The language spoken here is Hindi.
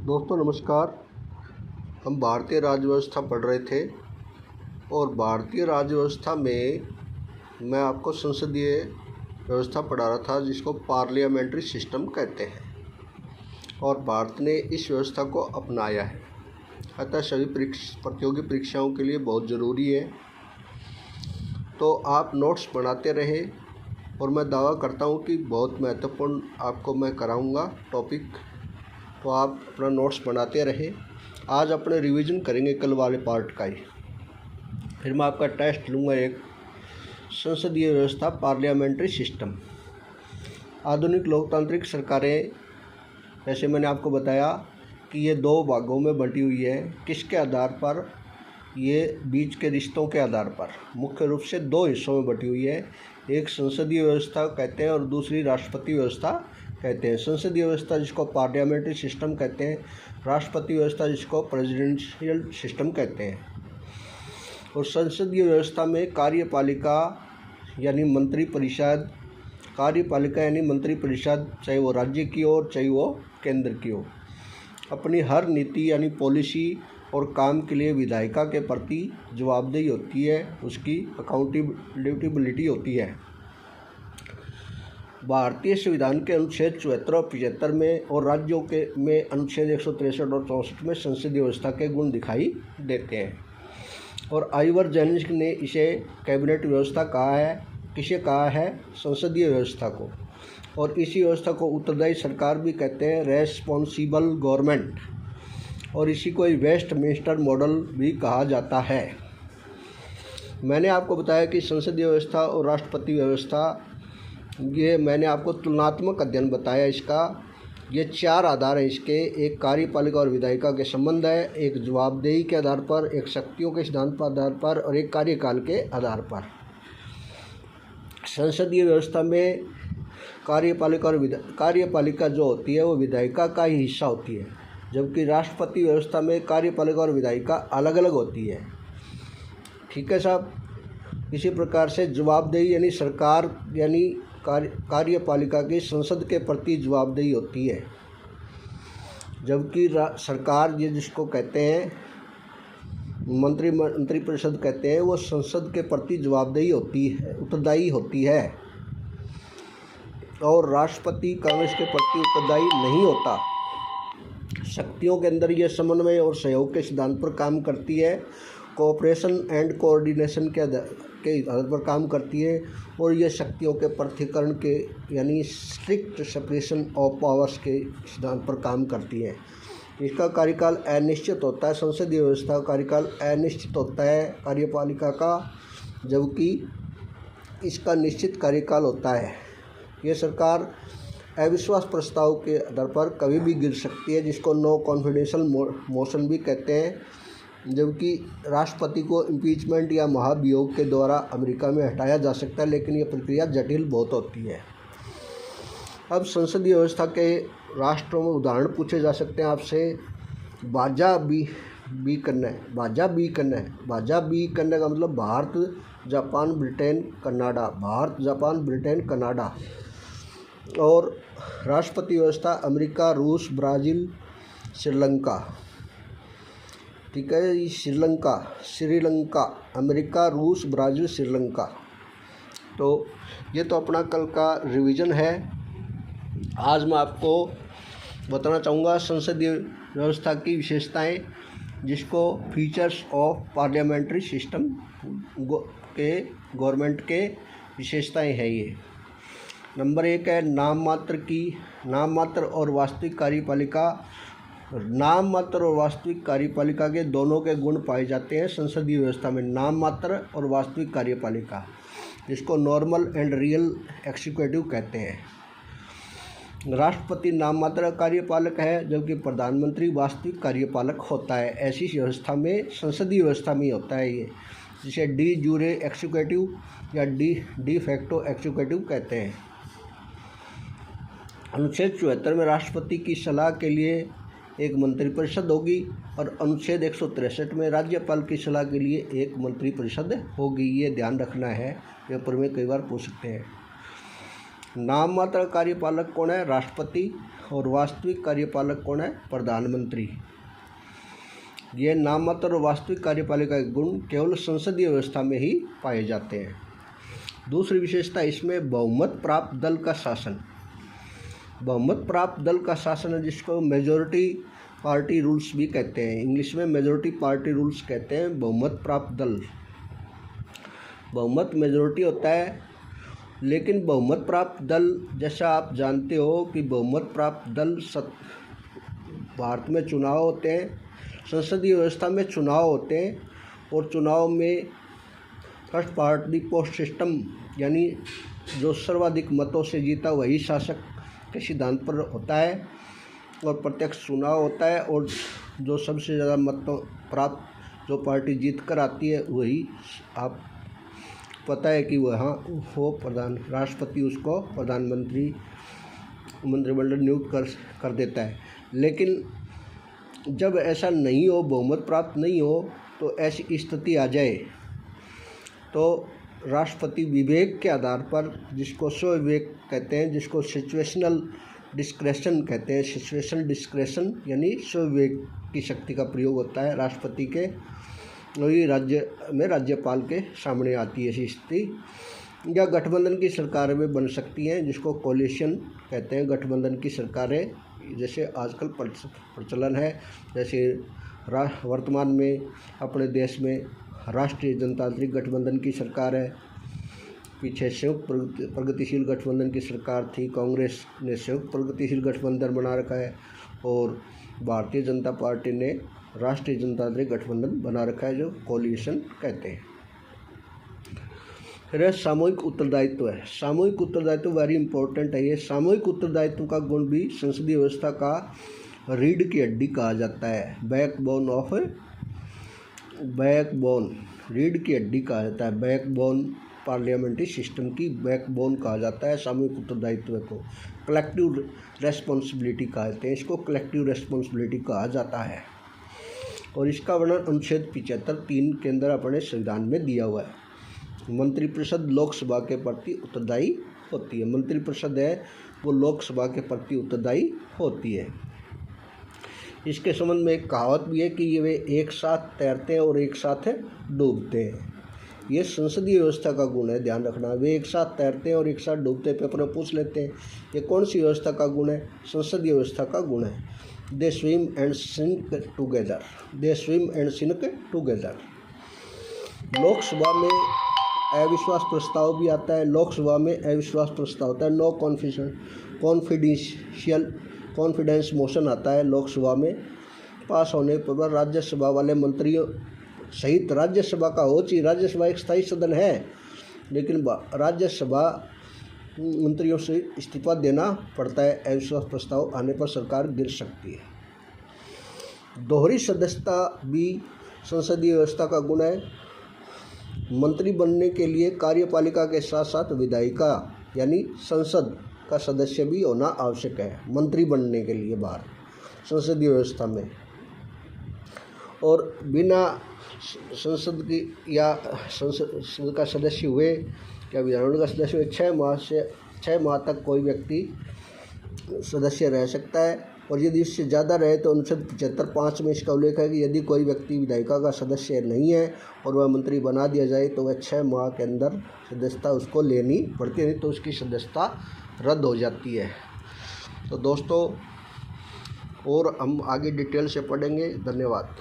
दोस्तों नमस्कार। हम भारतीय राज्य व्यवस्था पढ़ रहे थे और भारतीय राज्य व्यवस्था में मैं आपको संसदीय व्यवस्था पढ़ा रहा था जिसको पार्लियामेंट्री सिस्टम कहते हैं और भारत ने इस व्यवस्था को अपनाया है। अतः सभी प्रतियोगी परीक्षाओं के लिए बहुत ज़रूरी है। तो आप नोट्स बनाते रहें और मैं दावा करता हूँ कि बहुत महत्वपूर्ण आपको मैं कराऊँगा टॉपिक, तो आप अपना नोट्स बनाते रहें। आज अपने रिवीजन करेंगे कल वाले पार्ट का ही, फिर मैं आपका टेस्ट लूँगा। एक संसदीय व्यवस्था पार्लियामेंट्री सिस्टम। आधुनिक लोकतांत्रिक सरकारें, जैसे मैंने आपको बताया कि ये दो भागों में बंटी हुई है। किसके आधार पर? ये बीच के रिश्तों के आधार पर मुख्य रूप से दो हिस्सों में बंटी हुई है। एक संसदीय व्यवस्था कहते हैं और दूसरी राष्ट्रपति व्यवस्था कहते हैं। संसदीय व्यवस्था जिसको पार्लियामेंट्री सिस्टम कहते हैं, राष्ट्रपति व्यवस्था जिसको प्रेसिडेंशियल सिस्टम कहते हैं। और संसदीय व्यवस्था में कार्यपालिका यानी मंत्रिपरिषद, कार्यपालिका यानी मंत्रिपरिषद, चाहे वो राज्य की हो चाहे वो केंद्र की हो, अपनी हर नीति यानी पॉलिसी और काम के लिए विधायिका के प्रति जवाबदेही होती है, उसकी अकाउंटेबिलिटी होती है। भारतीय संविधान के अनुच्छेद 74 और 75 में और राज्यों के में अनुच्छेद 163 और 64 में संसदीय व्यवस्था के गुण दिखाई देते हैं। और आइवर जेनिस ने इसे कैबिनेट व्यवस्था कहा है। किसे कहा है? संसदीय व्यवस्था को। और इसी व्यवस्था को उत्तरदायी सरकार भी कहते हैं, रेस्पॉन्सिबल गवर्नमेंट। और इसी को वेस्टमिंस्टर मॉडल भी कहा जाता है। मैंने आपको बताया कि संसदीय व्यवस्था और राष्ट्रपति व्यवस्था, ये मैंने आपको तुलनात्मक अध्ययन बताया इसका। ये चार आधार हैं इसके। एक कार्यपालिका और विधायिका के संबंध है, एक जवाबदेही के आधार पर, एक शक्तियों के सिद्धांत पर आधार पर और एक कार्यकाल के आधार पर। संसदीय व्यवस्था में कार्यपालिका जो होती है वो विधायिका का ही हिस्सा होती है, जबकि राष्ट्रपति व्यवस्था में कार्यपालिका और विधायिका अलग अलग होती है। ठीक है साहब। इसी प्रकार से जवाबदेही यानी सरकार यानी कार्यपालिका की संसद के प्रति जवाबदेही होती है, जबकि सरकार ये जिसको कहते हैं मंत्रिपरिषद कहते हैं, वो संसद के प्रति जवाबदेही होती है, उत्तरदायी होती है। और राष्ट्रपति कांग्रेस के प्रति उत्तरदायी नहीं होता। शक्तियों के अंदर ये समन्वय और सहयोग के सिद्धांत पर काम करती है, कोऑपरेशन एंड कोऑर्डिनेशन के आधार पर काम करती है। और ये शक्तियों के पृथक्करण के यानी स्ट्रिक्ट सेपरेशन ऑफ पावर्स के सिद्धांत पर काम करती है। इसका कार्यकाल अनिश्चित होता है। संसदीय व्यवस्था का कार्यकाल अनिश्चित होता है कार्यपालिका का, जबकि इसका निश्चित कार्यकाल होता है। ये सरकार अविश्वास प्रस्ताव के आधार पर कभी भी गिर सकती है, जिसको नो कॉन्फिडेंशियल मोशन भी कहते हैं, जबकि राष्ट्रपति को इम्पीचमेंट या महाभियोग के द्वारा अमेरिका में हटाया जा सकता है, लेकिन यह प्रक्रिया जटिल बहुत होती है। अब संसदीय व्यवस्था के राष्ट्रों में उदाहरण पूछे जा सकते हैं आपसे। बाजा बी करना है, बाजा बी करना है। बाजा बी करने का मतलब Bharat, Japan, Britain, Canada. Bharat, Japan, Britain, Canada. और राष्ट्रपति व्यवस्था अमेरिका, रूस, ब्राज़ील, श्रीलंका। ठीक है। श्रीलंका, अमेरिका, रूस, ब्राज़ील, श्रीलंका। तो ये तो अपना कल का रिवीजन है। आज मैं आपको बताना चाहूँगा संसदीय व्यवस्था की विशेषताएं, जिसको फीचर्स ऑफ पार्लियामेंट्री सिस्टम के गवर्नमेंट के विशेषताएं है। ये नंबर 1 है नाम मात्र और वास्तविक कार्यपालिका। नाम मात्र और वास्तविक कार्यपालिका के दोनों के गुण पाए जाते हैं संसदीय व्यवस्था में, नाम मात्र और वास्तविक कार्यपालिका, जिसको नॉर्मल एंड रियल एग्जीक्यूटिव कहते हैं। राष्ट्रपति नाम मात्र कार्यपालक है, जबकि प्रधानमंत्री वास्तविक कार्यपालक होता है। ऐसी व्यवस्था में संसदीय व्यवस्था में होता है ये, जिसे डी जूरे एग्जीक्यूटिव या डी फैक्टो एग्जीक्यूटिव कहते हैं। अनुच्छेद 74 में राष्ट्रपति की सलाह के लिए एक मंत्रिपरिषद होगी और अनुच्छेद 163 में राज्यपाल की सलाह के लिए एक मंत्रिपरिषद होगी। ये ध्यान रखना है, पेपर में कई बार पूछ सकते हैं। नाम मात्र कार्यपालक कौन है? राष्ट्रपति। और वास्तविक कार्यपालक कौन है? प्रधानमंत्री। ये नाममात्र और वास्तविक कार्यपालिका के गुण केवल संसदीय व्यवस्था में ही पाए जाते हैं। दूसरी विशेषता इसमें बहुमत प्राप्त दल का शासन। बहुमत प्राप्त दल का शासन है जिसको मेजॉरिटी पार्टी रूल्स भी कहते हैं। इंग्लिश में मेजॉरिटी पार्टी रूल्स कहते हैं। बहुमत प्राप्त दल, बहुमत मेजॉरिटी होता है, लेकिन बहुमत प्राप्त दल जैसा आप जानते हो कि बहुमत प्राप्त दल भारत में चुनाव होते हैं, संसदीय व्यवस्था में चुनाव होते हैं, और चुनाव में first part the post system, यानी जो सर्वाधिक मतों से जीता वही शासक के सिद्धांत पर होता है, और प्रत्यक्ष चुनाव होता है, और जो सबसे ज़्यादा मतों प्राप्त जो पार्टी जीत कर आती है वही, आप पता है कि वहाँ वो राष्ट्रपति उसको प्रधानमंत्री मंत्रिमंडल नियुक्त कर देता है। लेकिन जब ऐसा नहीं हो, बहुमत प्राप्त नहीं हो, तो ऐसी स्थिति आ जाए तो राष्ट्रपति विवेक के आधार पर, जिसको स्वविवेक कहते हैं, जिसको सिचुएशनल डिस्क्रेशन कहते हैं, सिचुएशनल डिस्क्रेशन यानी स्वविवेक की शक्ति का प्रयोग होता है राष्ट्रपति के, वही राज्य में राज्यपाल के सामने आती है ऐसी स्थिति, या गठबंधन की सरकारें में बन सकती हैं, जिसको कोलिशन कहते हैं। गठबंधन की सरकारें जैसे आजकल प्रचलन है, जैसे वर्तमान में अपने देश में राष्ट्रीय जनतांत्रिक गठबंधन की सरकार है, पीछे संयुक्त प्रगतिशील गठबंधन की सरकार थी, कांग्रेस ने संयुक्त प्रगतिशील गठबंधन बना रखा है, और भारतीय जनता पार्टी ने राष्ट्रीय जनतांत्रिक गठबंधन बना रखा है, जो कोलिशन कहते हैं। फिर सामूहिक उत्तरदायित्व है। सामूहिक उत्तरदायित्व वेरी इंपॉर्टेंट है। ये सामूहिक उत्तरदायित्व का गुण भी संसदीय व्यवस्था का रीढ़ की हड्डी कहा जाता है। बैकबोन, रीढ़ की हड्डी कहा जाता है। बैकबोन पार्लियामेंट्री सिस्टम की बैकबोन कहा जाता है सामूहिक उत्तरदायित्व को। कलेक्टिव रेस्पॉन्सिबिलिटी कहते हैं इसको, कलेक्टिव रेस्पॉन्सिबिलिटी कहा जाता है। और इसका वर्णन अनुच्छेद 75(3) के अंदर अपने संविधान में दिया हुआ है। मंत्रिपरिषद लोकसभा के प्रति उत्तरदायी होती है। मंत्रिपरिषद है वो लोकसभा के प्रति उत्तरदायी होती है। इसके संबंध में एक कहावत भी है कि ये वे एक साथ तैरते हैं और एक साथ डूबते हैं। ये संसदीय व्यवस्था का गुण है, ध्यान रखना। वे एक साथ तैरते हैं और एक साथ डूबते हैं। पेपर में पूछ लेते हैं ये कौन सी व्यवस्था का गुण है? संसदीय व्यवस्था का गुण है। They swim and sink together, they swim and sink together. Lok Sabha में अविश्वास प्रस्ताव भी आता है। लोकसभा में अविश्वास प्रस्ताव होता है। नो कॉन्फिडेंस मोशन आता है लोकसभा में। पास होने पर राज्यसभा वाले मंत्रियों सहित राज्यसभा का हो चाहिए। राज्यसभा एक स्थायी सदन है, लेकिन राज्यसभा मंत्रियों से इस्तीफा देना पड़ता है। अविश्वास प्रस्ताव आने पर सरकार गिर सकती है। दोहरी सदस्यता भी संसदीय व्यवस्था का गुण है। मंत्री बनने के लिए कार्यपालिका के साथ साथ विधायिका यानी संसद का सदस्य भी होना आवश्यक है मंत्री बनने के लिए बाहर संसदीय व्यवस्था में। और बिना संसद की या संसद का सदस्य हुए या विधानमंडल का सदस्य हुए 6 माह तक कोई व्यक्ति सदस्य रह सकता है। और यदि इससे ज़्यादा रहे तो अनुच्छेद 75(5) में इसका उल्लेख है कि यदि कोई व्यक्ति विधायिका का सदस्य नहीं है और वह मंत्री बना दिया जाए तो वह 6 माह के अंदर सदस्यता उसको लेनी पड़ती है, नहीं तो उसकी सदस्यता रद्द हो जाती है। तो दोस्तों और हम आगे डिटेल से पढ़ेंगे। धन्यवाद।